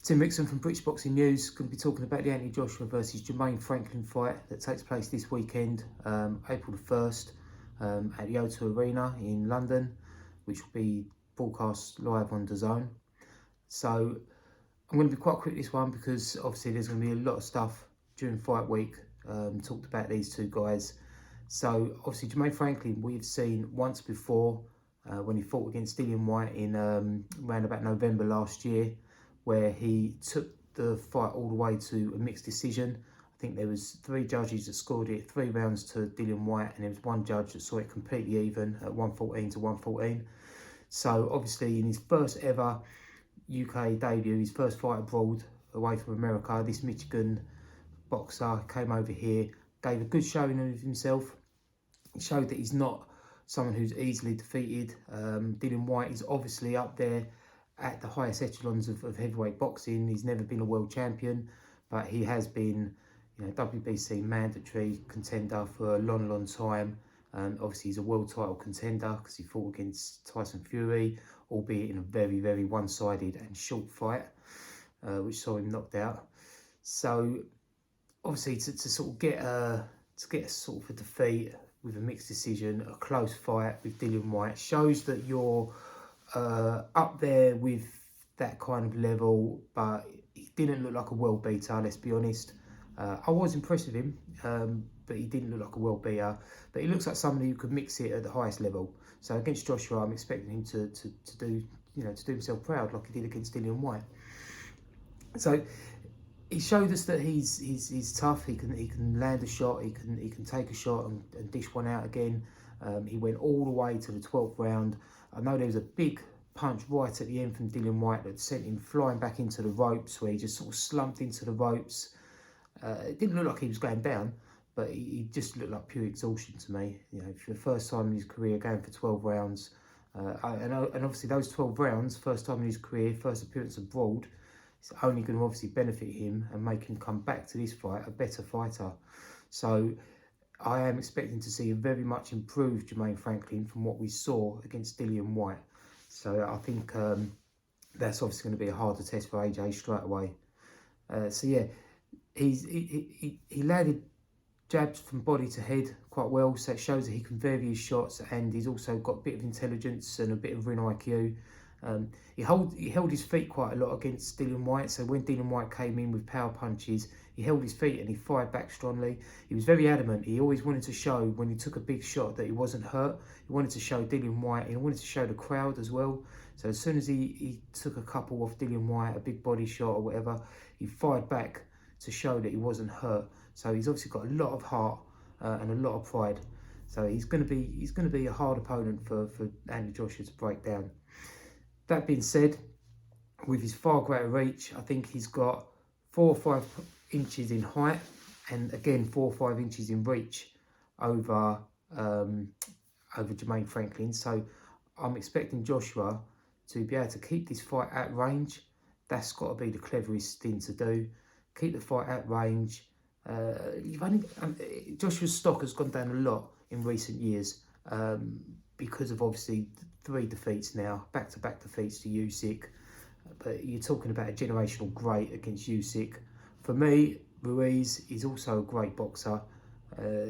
Tim Mixon from British Boxing News, going to be talking about the Anthony Joshua versus Jermaine Franklin fight that takes place this weekend, April the 1st, at the O2 Arena in London, which will be broadcast live on DAZN. So I'm going to be quite quick this one because obviously there's going to be a lot of stuff during fight week talked about these two guys. So obviously Jermaine Franklin we've seen once before when he fought against Dillian Whyte in around about November last year, where he took the fight all the way to a mixed decision. I think there was 3 judges that scored it 3 rounds to Dillian Whyte, and there was 1 judge that saw it completely even at 114 to 114. So obviously in his first ever UK debut, his first fight abroad away from America, this Michigan boxer came over here, gave a good showing of himself. He showed that he's not someone who's easily defeated. Dillian Whyte is obviously up there at the highest echelons of heavyweight boxing. He's never been a world champion, but he has been, WBC mandatory contender for a long time. Obviously, he's a world title contender because he fought against Tyson Fury, albeit in a very, very one-sided and short fight, which saw him knocked out. So, obviously, to sort of get a sort of a defeat with a mixed decision, a close fight with Dillian Whyte shows that you're up there with that kind of level, but he didn't look like a world beater, let's be honest. I was impressed with him, but he didn't look like a world beater. But he looks like somebody who could mix it at the highest level. So against Joshua, I'm expecting him to do himself proud like he did against Dillian Whyte. So he showed us that he's tough. He can land a shot. He can take a shot and dish one out again. He went all the way to the 12th round. I know there was a big punch right at the end from Dillian Whyte that sent him flying back into the ropes, where he just sort of slumped into the ropes. It didn't look like he was going down, but he just looked like pure exhaustion to me. For the first time in his career, going for 12 rounds. And obviously those 12 rounds, first time in his career, first appearance abroad, it's only going to obviously benefit him and make him come back to this fight a better fighter. So I am expecting to see a very much improved Jermaine Franklin from what we saw against Dillian Whyte. So I think that's obviously going to be a harder test for AJ straight away. So yeah, he landed jabs from body to head quite well, so it shows that he can vary his shots, and he's also got a bit of intelligence and a bit of ring IQ. He held his feet quite a lot against Dillian Whyte, so when Dillian Whyte came in with power punches, he held his feet and he fired back strongly. He was very adamant. He always wanted to show when he took a big shot that he wasn't hurt. He wanted to show Dillian Whyte, he wanted to show the crowd as well. So as soon as he took a couple off Dillian Whyte, a big body shot or whatever, he fired back to show that he wasn't hurt. So he's obviously got a lot of heart and a lot of pride. So he's going to be a hard opponent for Anthony Joshua to break down. That being said, with his far greater reach, I think he's got 4 or 5 inches in height, and again 4 or 5 inches in reach over Jermaine Franklin. So I'm expecting Joshua to be able to keep this fight at range. That's got to be the cleverest thing to do. Keep the fight at range. Joshua's stock has gone down a lot in recent years because of obviously 3 defeats now, back-to-back defeats to Usyk. But you're talking about a generational great against Usyk. For me, Ruiz is also a great boxer.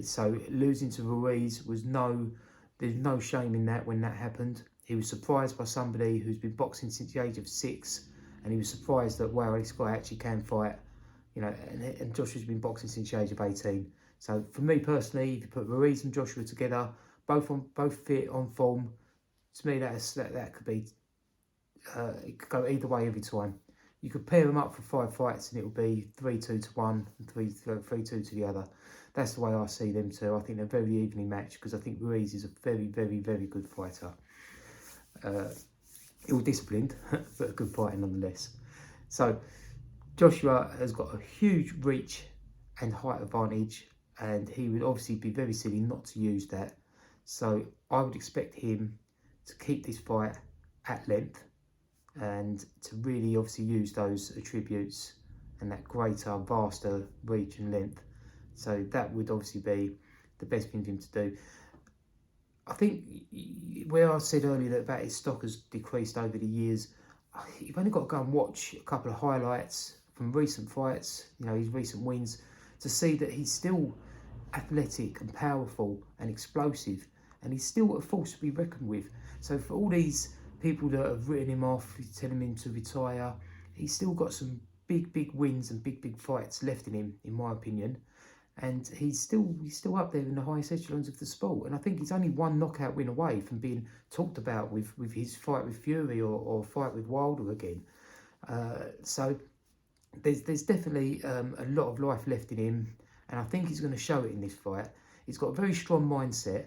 So losing to Ruiz there's no shame in that when that happened. He was surprised by somebody who's been boxing since the age of 6, and he was surprised that, wow, this guy actually can fight. And Joshua's been boxing since the age of 18. So for me personally, if you put Ruiz and Joshua together, both fit, on form, to me that could be, it could go either way every time. You could pair them up for 5 fights and it will be 3-2 to one and 3-2 to the other. That's the way I see them two. I think they're very evenly matched because I think Ruiz is a very, very, very good fighter. Ill-disciplined, but a good fighter nonetheless. So Joshua has got a huge reach and height advantage, and he would obviously be very silly not to use that. So I would expect him to keep this fight at length and to really obviously use those attributes and that greater, vaster reach and length. So that would obviously be the best thing for him to do. I think where I said earlier that his stock has decreased over the years, you've only got to go and watch a couple of highlights from recent fights, you know, his recent wins, to see that he's still athletic and powerful and explosive, and he's still a force to be reckoned with. So for all these people that have written him off, telling him to retire, he's still got some big wins and big fights left in him, in my opinion. And he's still up there in the highest echelons of the sport. And I think he's only one knockout win away from being talked about with his fight with Fury or fight with Wilder again. So there's definitely a lot of life left in him, and I think he's going to show it in this fight. He's got a very strong mindset,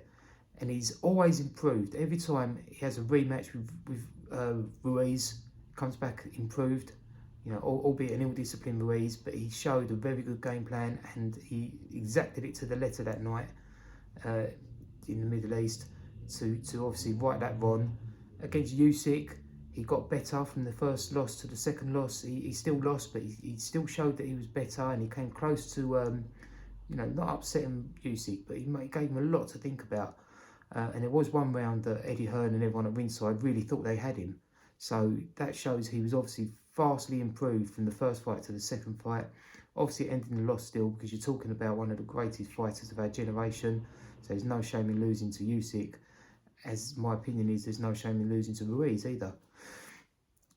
and he's always improved. Every time he has a rematch with Ruiz, comes back improved. You know, albeit an ill-disciplined Ruiz, but he showed a very good game plan, and he exacted it to the letter that night in the Middle East to obviously right that wrong. Against Usyk, he got better from the first loss to the second loss. He still lost, but he still showed that he was better, and he came close to, you know, not upsetting Usyk, but he gave him a lot to think about. And there was one round that Eddie Hearn and everyone at ringside really thought they had him. So that shows he was obviously vastly improved from the first fight to the second fight. Obviously it ended in a loss still, because you're talking about one of the greatest fighters of our generation. So there's no shame in losing to Usyk. As my opinion is, there's no shame in losing to Ruiz either.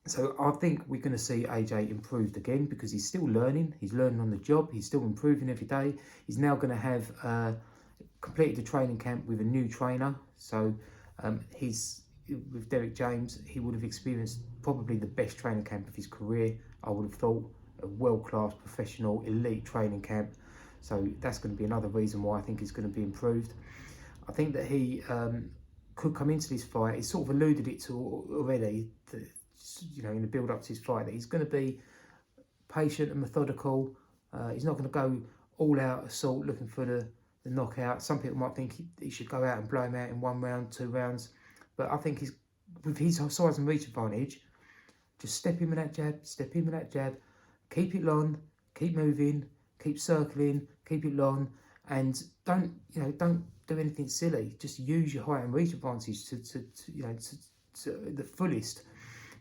So I think we're going to see AJ improved again, because he's still learning. He's learning on the job. He's still improving every day. He's now going to have completed the training camp with a new trainer. So with Derek James, he would have experienced probably the best training camp of his career, I would have thought. A world-class, professional, elite training camp. So that's going to be another reason why I think he's going to be improved. I think that he could come into this fight. He sort of alluded it to already, you know, in the build-up to his fight, that he's going to be patient and methodical. He's not going to go all-out assault looking for the knockout. Some people might think he should go out and blow him out in 1 round, 2 rounds. But I think with his size and reach advantage, just step in with that jab, keep it long, keep moving, keep circling, keep it long, and don't do anything silly. Just use your height and reach advantage to the fullest,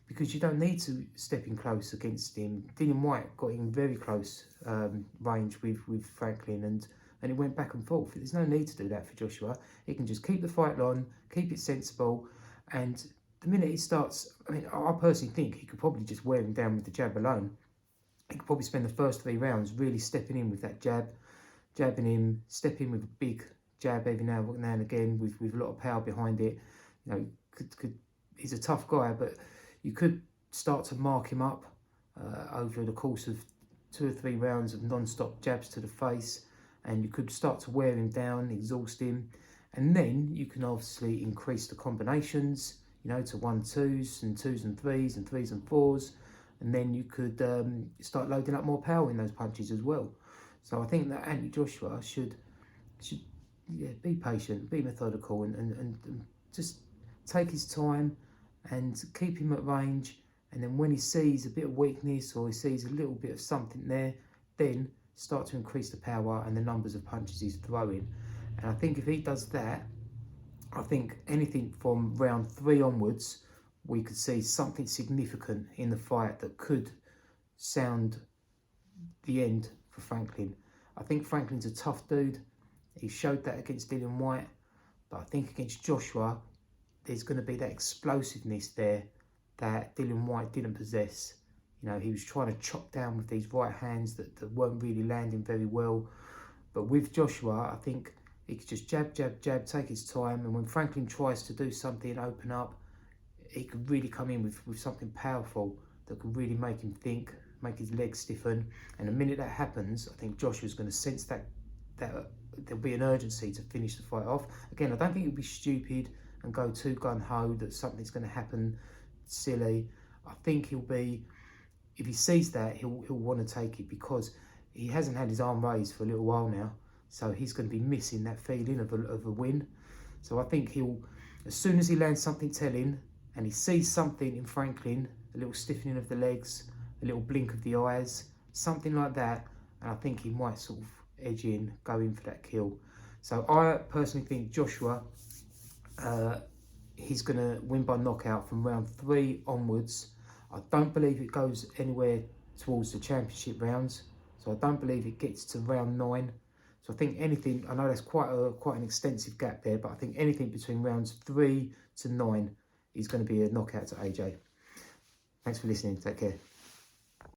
because you don't need to step in close against him. Dillian Whyte got in very close range with Franklin, and it went back and forth. There's no need to do that for Joshua. He can just keep the fight long, keep it sensible, and the minute he starts, I mean, I personally think he could probably just wear him down with the jab alone. He could probably spend the first 3 rounds really stepping in with that jab, jabbing him, stepping with a big jab every now and again with a lot of power behind it. You know, he's a tough guy, but you could start to mark him up over the course of 2 or 3 rounds of non-stop jabs to the face, and you could start to wear him down, exhaust him, and then you can obviously increase the combinations, you know, to 1-2s and 2s and 3s and 3s and 4s, and then you could start loading up more power in those punches as well. So I think that Anthony Joshua should be patient, be methodical, and just take his time and keep him at range. And then when he sees a bit of weakness, or he sees a little bit of something there, then start to increase the power and the numbers of punches he's throwing. And I think if he does that, I think anything from round 3 onwards, we could see something significant in the fight that could sound the end for Franklin. I think Franklin's a tough dude. He showed that against Dillian Whyte, but I think against Joshua, there's going to be that explosiveness there that Dillian Whyte didn't possess. You know, he was trying to chop down with these right hands that weren't really landing very well. But with Joshua, I think he could just jab, take his time. And when Franklin tries to do something, open up, he could really come in with something powerful that could really make him think, make his legs stiffen. And the minute that happens, I think Joshua's going to sense that there'll be an urgency to finish the fight off. Again, I don't think he'll be stupid and go too gung-ho that something's going to happen silly. I think he'll be, if he sees that, he'll want to take it, because he hasn't had his arm raised for a little while now. So he's going to be missing that feeling of a win. So I think he'll, as soon as he lands something telling and he sees something in Franklin, a little stiffening of the legs, a little blink of the eyes, something like that, and I think he might sort of edge in, go in for that kill. So I personally think Joshua, he's going to win by knockout from round 3 onwards. I don't believe it goes anywhere towards the championship rounds. So I don't believe it gets to round 9. So I think anything, I know that's quite an extensive gap there, but I think anything between rounds 3 to 9 is going to be a knockout to AJ. Thanks for listening. Take care.